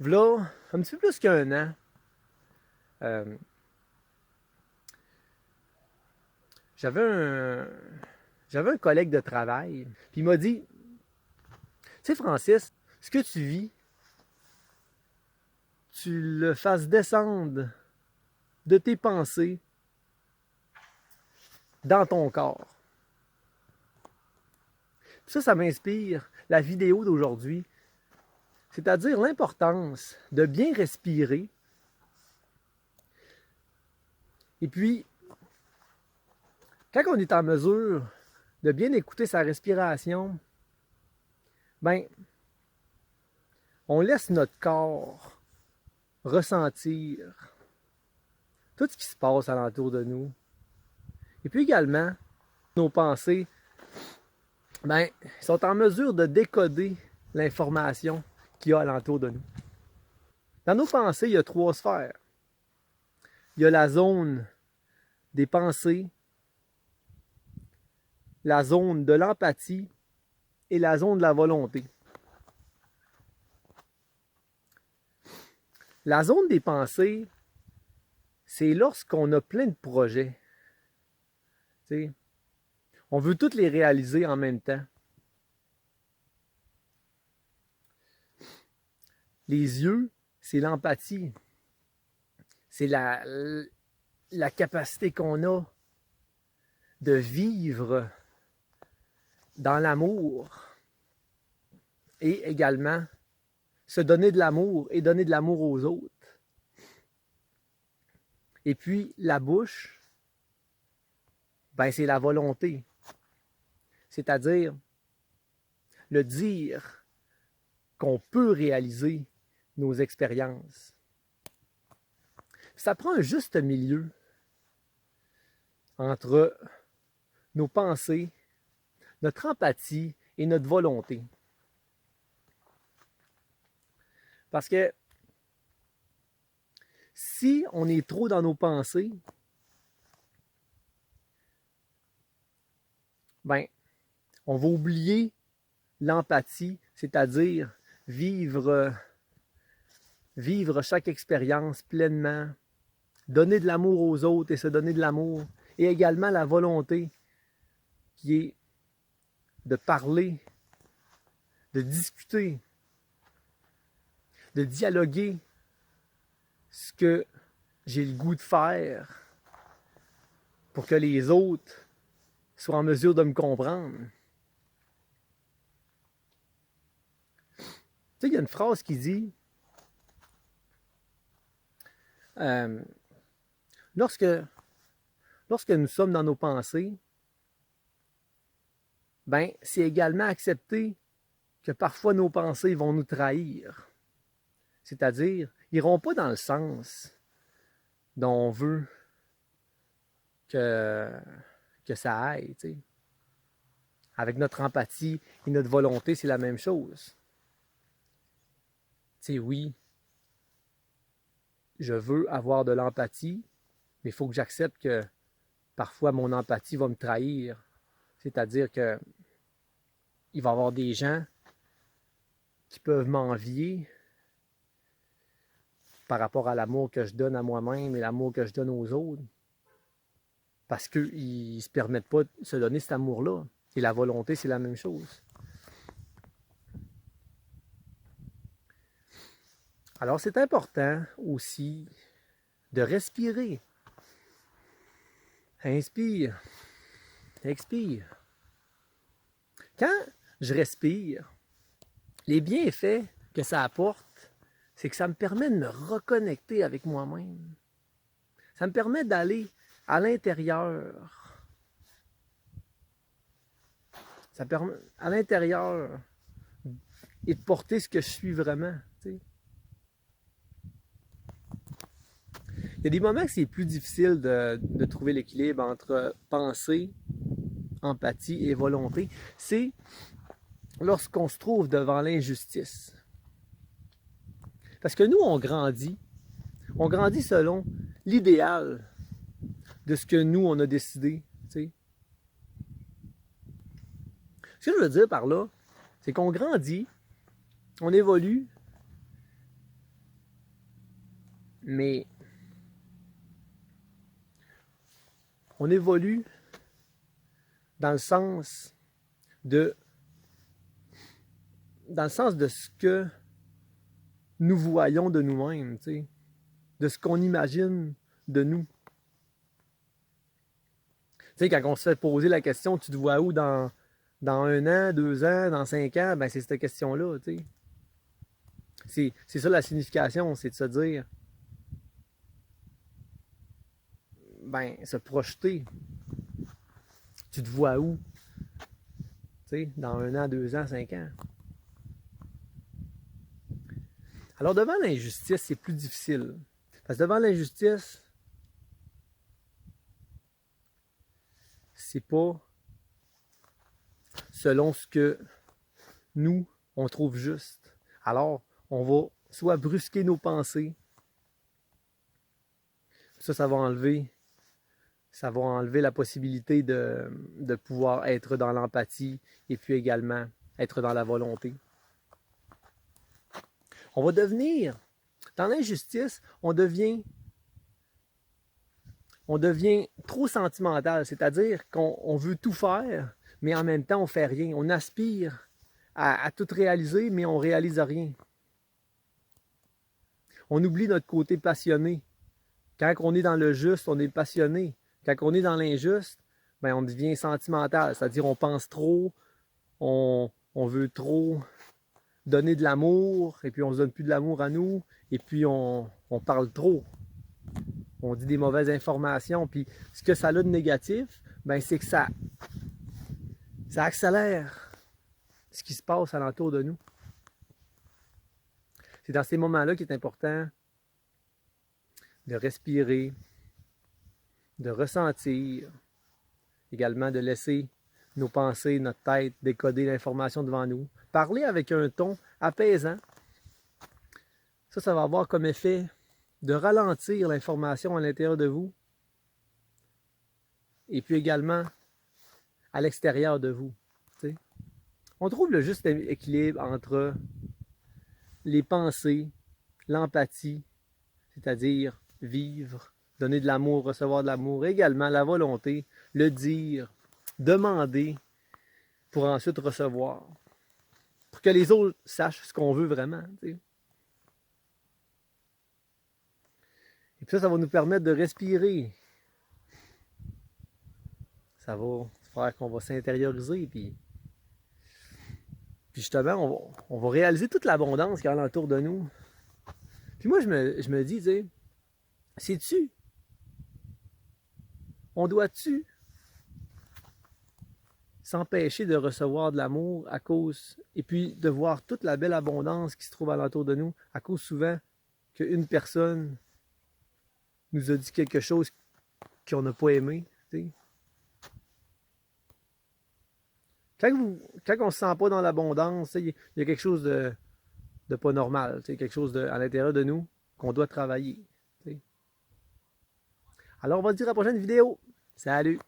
V'là, un petit peu plus qu'un an, euh, j'avais un, j'avais un collègue de travail, puis il m'a dit, tu sais Francis, ce que tu vis, tu le fasses descendre de tes pensées dans ton corps. Ça m'inspire la vidéo d'aujourd'hui, c'est-à-dire l'importance de bien respirer et puis, quand on est en mesure de bien écouter sa respiration, ben, on laisse notre corps ressentir tout ce qui se passe alentour de nous. Et puis également, nos pensées, ben, sont en mesure de décoder l'information qu'il y a alentour de nous. Dans nos pensées, il y a trois sphères. Il y a la zone des pensées, la zone de l'empathie et la zone de la volonté. La zone des pensées, c'est lorsqu'on a plein de projets. T'sais, on veut toutes les réaliser en même temps. Les yeux, c'est l'empathie. C'est la capacité qu'on a de vivre dans l'amour et également se donner de l'amour et donner de l'amour aux autres. Et puis la bouche, ben c'est la volonté. C'est-à-dire le dire qu'on peut réaliser nos expériences. Ça prend un juste milieu entre nos pensées, notre empathie et notre volonté. Parce que si on est trop dans nos pensées, ben, on va oublier l'empathie, c'est-à-dire vivre, vivre chaque expérience pleinement, donner de l'amour aux autres et se donner de l'amour, et également la volonté qui est de parler, de discuter, de dialoguer ce que j'ai le goût de faire pour que les autres soient en mesure de me comprendre. Tu sais, il y a une phrase qui dit euh, lorsque, lorsque nous sommes dans nos pensées, ben, c'est également accepter que parfois nos pensées vont nous trahir. C'est-à-dire, ils n'iront pas dans le sens dont on veut que, que ça aille. T'sais. Avec notre empathie et notre volonté, c'est la même chose. Tu sais, oui, je veux avoir de l'empathie, mais il faut que j'accepte que parfois mon empathie va me trahir. C'est-à-dire que il va y avoir des gens qui peuvent m'envier par rapport à l'amour que je donne à moi-même et l'amour que je donne aux autres. Parce qu'ils ne se permettent pas de se donner cet amour-là. Et la volonté, c'est la même chose. Alors, c'est important aussi de respirer. Inspire, expire. Quand je respire, les bienfaits que ça apporte, c'est que ça me permet de me reconnecter avec moi-même. Ça me permet d'aller à l'intérieur. Ça permet à l'intérieur et de porter ce que je suis vraiment. T'sais. Il y a des moments que c'est plus difficile de trouver l'équilibre entre pensée, empathie et volonté. C'est lorsqu'on se trouve devant l'injustice. Parce que nous, on grandit selon l'idéal de ce que nous, on a décidé. T'sais. Ce que je veux dire par là, c'est qu'on grandit, on évolue, Mais on évolue dans le sens de ce que nous voyons de nous-mêmes, tu sais, de ce qu'on imagine de nous. Tu sais, quand on se fait poser la question, tu te vois où dans 1 an, 2 ans, dans 5 ans, ben c'est cette question-là, tu sais. C'est ça la signification, c'est de se dire, ben, se projeter. Tu te vois où? Tu sais, dans 1 an, 2 ans, 5 ans. Alors devant l'injustice, c'est plus difficile. Parce que devant l'injustice, c'est pas selon ce que nous, on trouve juste. Alors, on va soit brusquer nos pensées, ça va enlever la possibilité de pouvoir être dans l'empathie et puis également être dans la volonté. On va devenir, dans l'injustice, on devient trop sentimental, c'est-à-dire qu'on veut tout faire, mais en même temps on fait rien. On aspire à tout réaliser, mais on réalise rien. On oublie notre côté passionné. Quand on est dans le juste, on est passionné. Quand on est dans l'injuste, ben on devient sentimental, c'est-à-dire on pense trop, on veut trop donner de l'amour, et puis on se donne plus de l'amour à nous, et puis on parle trop. On dit des mauvaises informations, puis ce que ça a de négatif, ben c'est que ça accélère ce qui se passe alentour de nous. C'est dans ces moments-là qu'il est important de respirer, de ressentir, également de laisser nos pensées, notre tête décoder l'information devant nous. Parler avec un ton apaisant, ça va avoir comme effet de ralentir l'information à l'intérieur de vous et puis également à l'extérieur de vous. T'sais. On trouve le juste équilibre entre les pensées, l'empathie, c'est-à-dire vivre, donner de l'amour, recevoir de l'amour, également la volonté, le dire, demander pour ensuite recevoir. Pour que les autres sachent ce qu'on veut vraiment. T'sais. Et puis ça va nous permettre de respirer. Ça va faire qu'on va s'intérioriser. Puis justement, on va réaliser toute l'abondance qu'il y a alentour de nous. Puis moi, je me dis, tu sais, sais-tu, on doit-tu s'empêcher de recevoir de l'amour à cause, et puis de voir toute la belle abondance qui se trouve alentour de nous, à cause souvent qu'une personne nous a dit quelque chose qu'on n'a pas aimé, tu sais. Quand on ne se sent pas dans l'abondance, il y a quelque chose de pas normal, quelque chose à l'intérieur de nous qu'on doit travailler. T'sais. Alors, on va se dire à la prochaine vidéo. Salut!